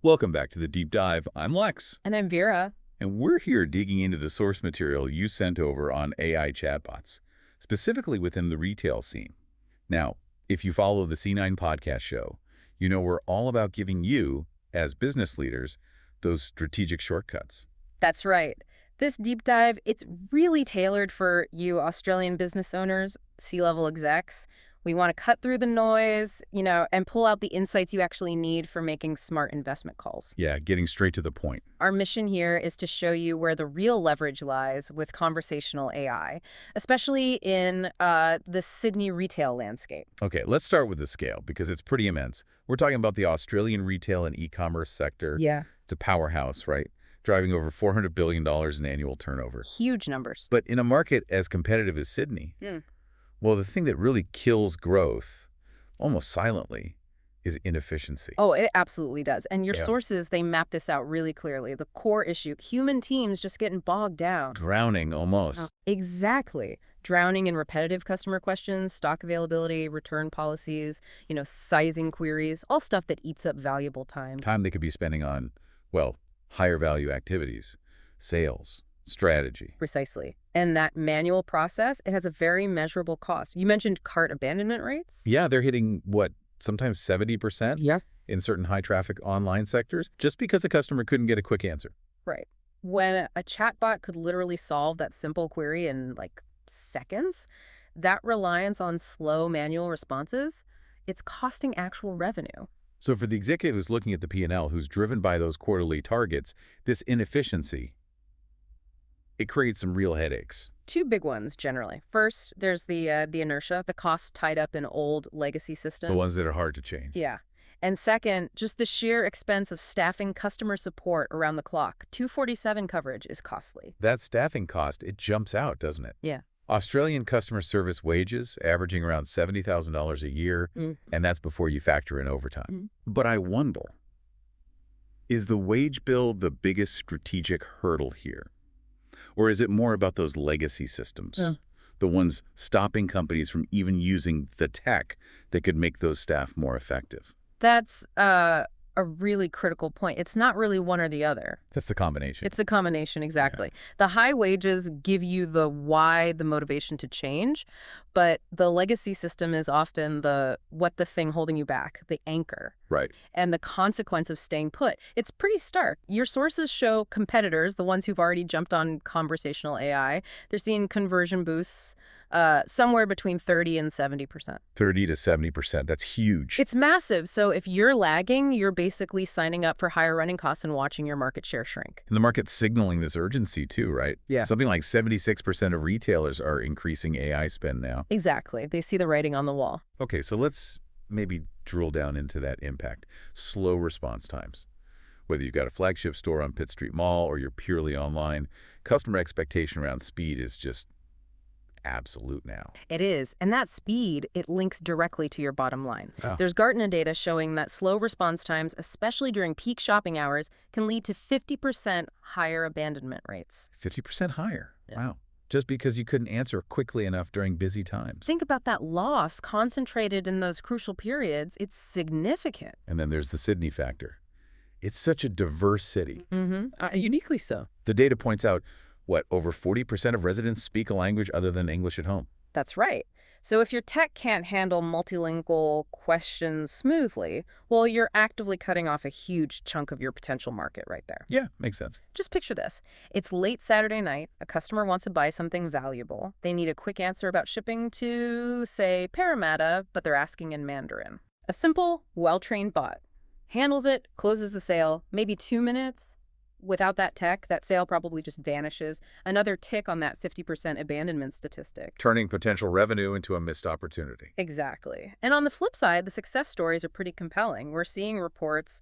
Welcome back to the Deep Dive. I'm Lex, And I'm Vera. and we're here digging into the source material you sent over on AI chatbots, specifically within the retail scene. Now, if you follow the C9 podcast show, you know we're all about giving you, as business leaders, those strategic shortcuts. That's right. This deep dive, it's really tailored for you Australian business owners, C-level execs. We want to cut through the noise, and pull out the insights you actually need for making smart investment calls. Yeah, getting straight to the point. Our mission here is to show you where the real leverage lies with conversational AI, especially in the Sydney retail landscape. Okay, let's start with the scale, because it's pretty immense. We're talking about the Australian retail and e-commerce sector. Yeah. It's a powerhouse, right? Driving over $400 billion in annual turnover. Huge numbers. But in a market as competitive as Sydney, well, the thing that really kills growth, almost silently, is inefficiency. Oh, it absolutely does. And your Yeah. sources, they map this out really clearly. The core issue, human teams just getting bogged down. Drowning, almost. Exactly. Drowning in repetitive customer questions, stock availability, return policies, sizing queries, all stuff that eats up valuable time. Time they could be spending on, well, higher value activities, sales, strategy. Precisely. And that manual process, it has a very measurable cost. You mentioned cart abandonment rates? Yeah, they're hitting, what, sometimes 70%? Yeah. In certain high-traffic online sectors, just because a customer couldn't get a quick answer. Right. When a chatbot could literally solve that simple query in, seconds, that reliance on slow manual responses, it's costing actual revenue. So for the executive who's looking at the P&L, who's driven by those quarterly targets, this inefficiency, it creates some real headaches. Two big ones, generally. First, there's the inertia, the cost tied up in old legacy systems. The ones that are hard to change. Yeah. And second, just the sheer expense of staffing customer support around the clock. 247 coverage is costly. That staffing cost, it jumps out, doesn't it? Yeah. Australian customer service wages averaging around $70,000 a year, and that's before you factor in overtime. But I wonder, is the wage bill the biggest strategic hurdle here? Or is it more about those legacy systems? The ones stopping companies from even using the tech that could make those staff more effective? That's a really critical point. It's not really one or the other. That's the combination. It's the combination, exactly. The high wages give you the why, the motivation to change, but the legacy system is often the thing holding you back, the anchor. Right. And the consequence of staying put. It's pretty stark. Your sources show competitors, the ones who've already jumped on conversational AI, they're seeing conversion boosts somewhere between 30 and 70%. 30 to 70%. That's huge. It's massive. So if you're lagging, you're basically signing up for higher running costs and watching your market share shrink. And the market's signaling this urgency too, right? Yeah. Something like 76% of retailers are increasing AI spend now. Exactly. They see the writing on the wall. Okay, so let's maybe drill down into that impact. Slow response times. Whether you've got a flagship store on Pitt Street Mall or you're purely online, customer expectation around speed is just absolute now. It is. And that speed, it links directly to your bottom line. Oh. There's Gartner data showing that slow response times, especially during peak shopping hours, can lead to 50% higher abandonment rates. 50% higher. Yeah. Wow. Just because you couldn't answer quickly enough during busy times. Think about that loss concentrated in those crucial periods. It's significant. And then there's the Sydney factor. It's such a diverse city. Uniquely so. The data points out, over 40% of residents speak a language other than English at home. That's right. So if your tech can't handle multilingual questions smoothly, well, you're actively cutting off a huge chunk of your potential market right there. Yeah, makes sense. Just picture this. It's late Saturday night. A customer wants to buy something valuable. They need a quick answer about shipping to, say, Parramatta, but they're asking in Mandarin. A simple, well-trained bot handles it, closes the sale, maybe 2 minutes. Without that tech, that sale probably just vanishes. Another tick on that 50% abandonment statistic. Turning potential revenue into a missed opportunity. Exactly. And on the flip side, the success stories are pretty compelling. We're seeing reports,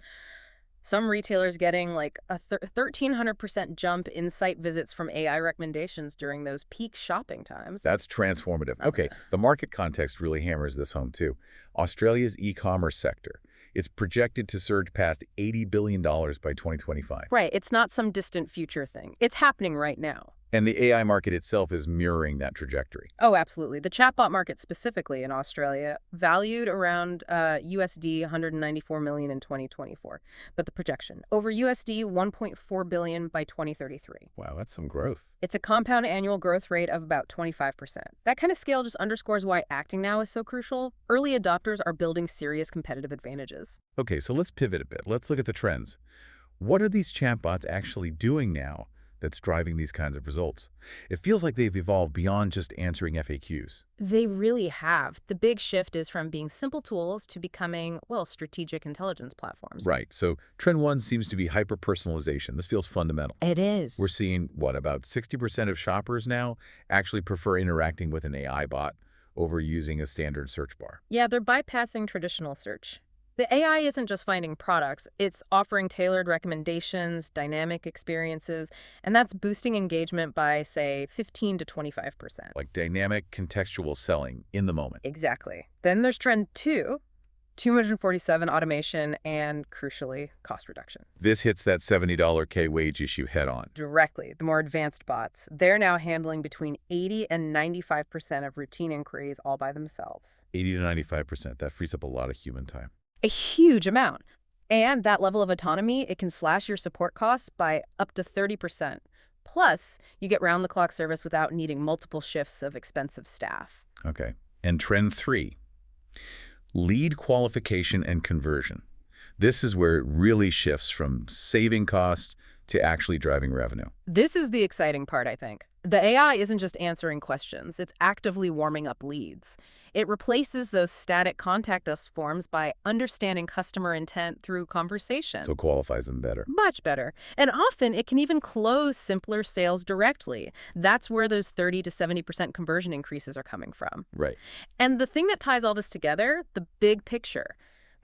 some retailers getting like a 1,300% jump in site visits from AI recommendations during those peak shopping times. That's transformative. Okay, the market context really hammers this home too. Australia's e-commerce sector. It's projected to surge past $80 billion by 2025. Right. It's not some distant future thing. It's happening right now. And the AI market itself is mirroring that trajectory. Oh, absolutely. The chatbot market specifically in Australia valued around USD 194 million in 2024, but the projection over USD 1.4 billion by 2033. Wow, that's some growth. It's a compound annual growth rate of about 25%. That kind of scale just underscores why acting now is so crucial. Early adopters are building serious competitive advantages. Okay, so let's pivot a bit. Let's look at the trends. What are these chatbots actually doing now that's driving these kinds of results? It feels like they've evolved beyond just answering FAQs. They really have. The big shift is from being simple tools to becoming, well, strategic intelligence platforms. Right, so trend one seems to be hyper-personalization. This feels fundamental. It is. We're seeing, what, about 60% of shoppers now actually prefer interacting with an AI bot over using a standard search bar. Yeah, they're bypassing traditional search. The AI isn't just finding products, it's offering tailored recommendations, dynamic experiences, and that's boosting engagement by, say, 15 to 25%. Like dynamic contextual selling in the moment. Exactly. Then there's trend two, 247 automation, and crucially, cost reduction. This hits that $70 K wage issue head on. Directly, the more advanced bots, they're now handling between 80 and 95% of routine inquiries all by themselves. 80 to 95%. That frees up a lot of human time. A huge amount. And that level of autonomy, it can slash your support costs by up to 30%. Plus, you get round-the-clock service without needing multiple shifts of expensive staff. Okay. And trend three, lead qualification and conversion. This is where it really shifts from saving costs to actually driving revenue. This is the exciting part, I think. The AI isn't just answering questions, it's actively warming up leads. It replaces those static contact us forms by understanding customer intent through conversation. So it qualifies them better. Much better. And often it can even close simpler sales directly. That's where those 30 to 70% conversion increases are coming from. Right. And the thing that ties all this together, the big picture.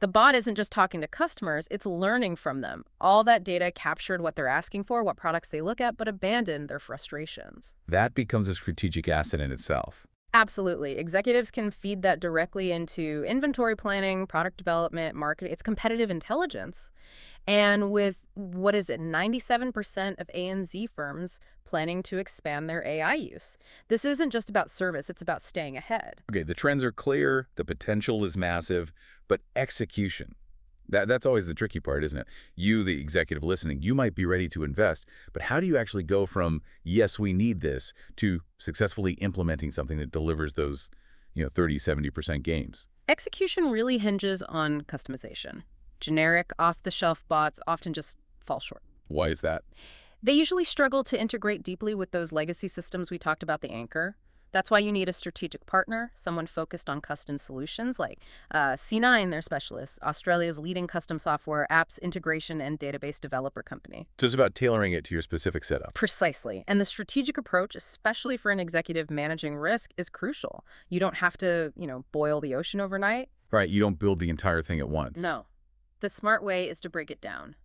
The bot isn't just talking to customers, it's learning from them. All that data captured what they're asking for, what products they look at, but abandoned their frustrations. That becomes a strategic asset in itself. Absolutely. Executives can feed that directly into inventory planning, product development, marketing. It's competitive intelligence. And with, 97% of ANZ firms planning to expand their AI use. This isn't just about service, it's about staying ahead. Okay, the trends are clear, the potential is massive, but execution, that's always the tricky part, isn't it? You, the executive listening, you might be ready to invest, but how do you actually go from, yes, we need this, to successfully implementing something that delivers those, 30, 70% gains? Execution really hinges on customization. Generic, off-the-shelf bots often just fall short. Why is that? They usually struggle to integrate deeply with those legacy systems we talked about, the anchor. That's why you need a strategic partner, someone focused on custom solutions like C9, their specialists, Australia's leading custom software, apps, integration, and database developer company. So it's about tailoring it to your specific setup. Precisely. And the strategic approach, especially for an executive managing risk, is crucial. You don't have to, boil the ocean overnight. Right, you don't build the entire thing at once. No. The smart way is to break it down.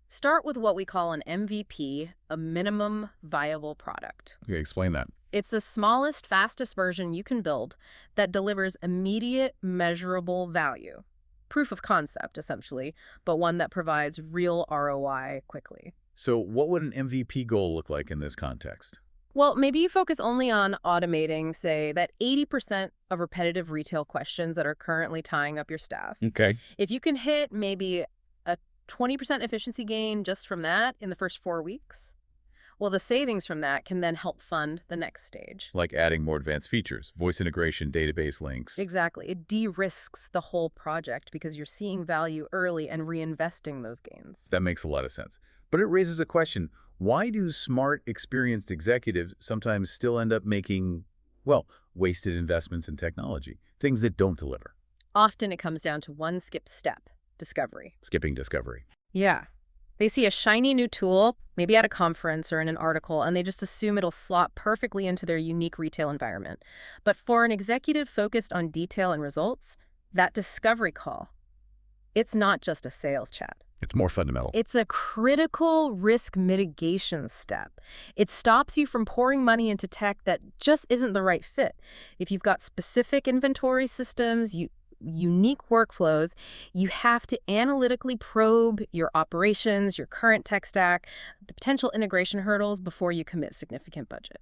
Start with what we call an MVP, a minimum viable product. Okay, explain that. It's the smallest, fastest version you can build that delivers immediate, measurable value. Proof of concept, essentially, but one that provides real ROI quickly. So what would an MVP goal look like in this context? Well, maybe you focus only on automating, say, that 80% of repetitive retail questions that are currently tying up your staff. Okay. If you can hit maybe a 20% efficiency gain just from that in the first 4 weeks, well, the savings from that can then help fund the next stage. Like adding more advanced features, voice integration, database links. Exactly. It de-risks the whole project because you're seeing value early and reinvesting those gains. That makes a lot of sense. But it raises a question. Why do smart, experienced executives sometimes still end up making, wasted investments in technology, things that don't deliver? Often it comes down to one skip step, discovery. Skipping discovery. Yeah. They see a shiny new tool, maybe at a conference or in an article, and they just assume it'll slot perfectly into their unique retail environment. But for an executive focused on detail and results, that discovery call, it's not just a sales chat. It's more fundamental. It's a critical risk mitigation step. It stops you from pouring money into tech that just isn't the right fit. If you've got specific inventory systems, unique workflows, you have to analytically probe your operations, your current tech stack, the potential integration hurdles before you commit significant budget.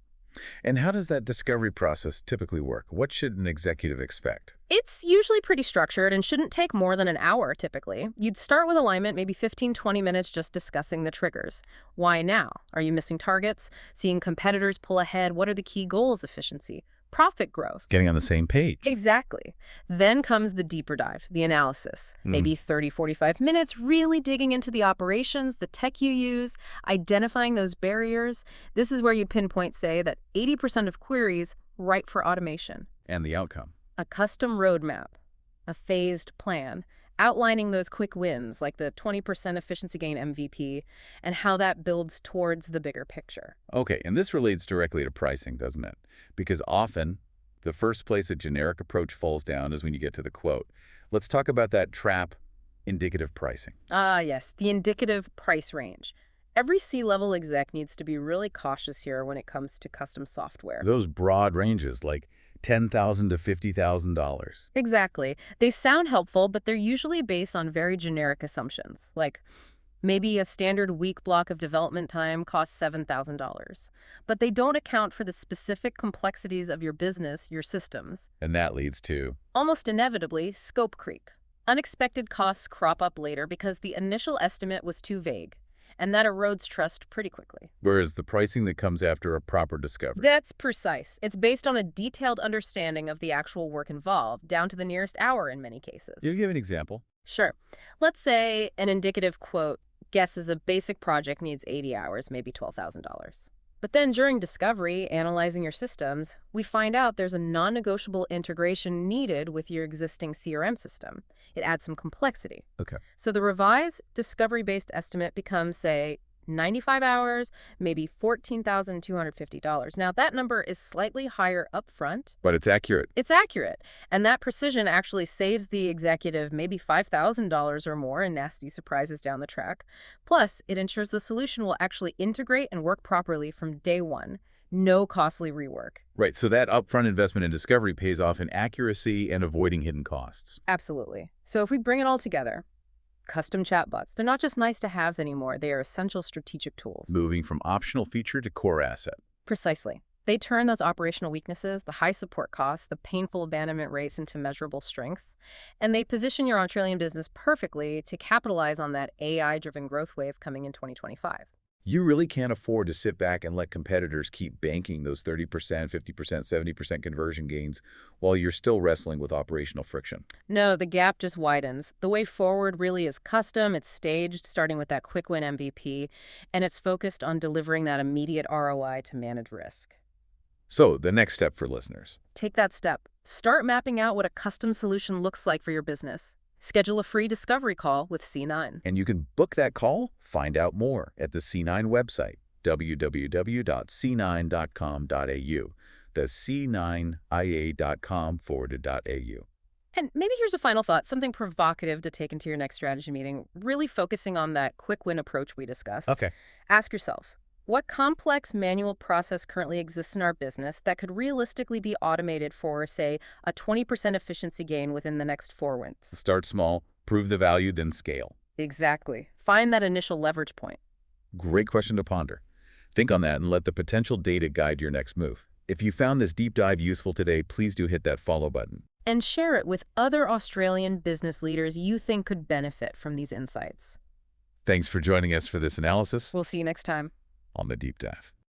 And how does that discovery process typically work? What should an executive expect? It's usually pretty structured and shouldn't take more than an hour, typically. You'd start with alignment, maybe 15-20 minutes just discussing the triggers. Why now? Are you missing targets? Seeing competitors pull ahead? What are the key goals? Efficiency, profit growth. Getting on the same page. Exactly. Then comes the deeper dive, the analysis. Maybe 30-45 minutes really digging into the operations, the tech you use, identifying those barriers. This is where you pinpoint, say, that 80% of queries ripe for automation. And the outcome. A custom roadmap, a phased plan, outlining those quick wins like the 20% efficiency gain MVP and how that builds towards the bigger picture. Okay, and this relates directly to pricing, doesn't it? Because often, the first place a generic approach falls down is when you get to the quote. Let's talk about that trap, indicative pricing. Ah, yes, the indicative price range. Every C-level exec needs to be really cautious here when it comes to custom software. Those broad ranges, like $10,000 to $50,000. Exactly. They sound helpful, but they're usually based on very generic assumptions, like maybe a standard week block of development time costs $7,000. But they don't account for the specific complexities of your business, your systems. And that leads to Almost inevitably, scope creep. Unexpected costs crop up later because the initial estimate was too vague. And that erodes trust pretty quickly. whereas the pricing that comes after a proper discovery. That's precise. It's based on a detailed understanding of the actual work involved, down to the nearest hour in many cases. You give an example. Sure. Let's say an indicative quote guesses a basic project needs 80 hours, maybe $12,000. But then during discovery, analyzing your systems, we find out there's a non-negotiable integration needed with your existing CRM system. It adds some complexity. Okay. So the revised discovery-based estimate becomes, say, 95 hours, maybe $14,250. Now, that number is slightly higher upfront. But it's accurate. It's accurate. And that precision actually saves the executive maybe $5,000 or more in nasty surprises down the track. Plus, it ensures the solution will actually integrate and work properly from day one. No costly rework. Right, so that upfront investment in discovery pays off in accuracy and avoiding hidden costs. Absolutely. So if we bring it all together, custom chatbots, they're not just nice-to-haves anymore. They are essential strategic tools. Moving from optional feature to core asset. Precisely. They turn those operational weaknesses, the high support costs, the painful abandonment rates into measurable strength, and they position your Australian business perfectly to capitalize on that AI-driven growth wave coming in 2025. You really can't afford to sit back and let competitors keep banking those 30%, 50%, 70% conversion gains while you're still wrestling with operational friction. No, the gap just widens. The way forward really is custom, it's staged, starting with that quick win MVP, and it's focused on delivering that immediate ROI to manage risk. So, the next step for listeners. Take that step. Start mapping out what a custom solution looks like for your business. Schedule a free discovery call with C9. And you can book that call, find out more at the C9 website, www.c9.com.au. That's c9ia.com/au. And maybe here's a final thought, something provocative to take into your next strategy meeting, really focusing on that quick win approach we discussed. Okay. Ask yourselves, what complex manual process currently exists in our business that could realistically be automated for, say, a 20% efficiency gain within the next 4 wins? Start small, prove the value, then scale. Exactly. Find that initial leverage point. Great question to ponder. Think on that and let the potential data guide your next move. If you found this deep dive useful today, please do hit that follow button. And share it with other Australian business leaders you think could benefit from these insights. Thanks for joining us for this analysis We'll see you next time. on The Deep Dive.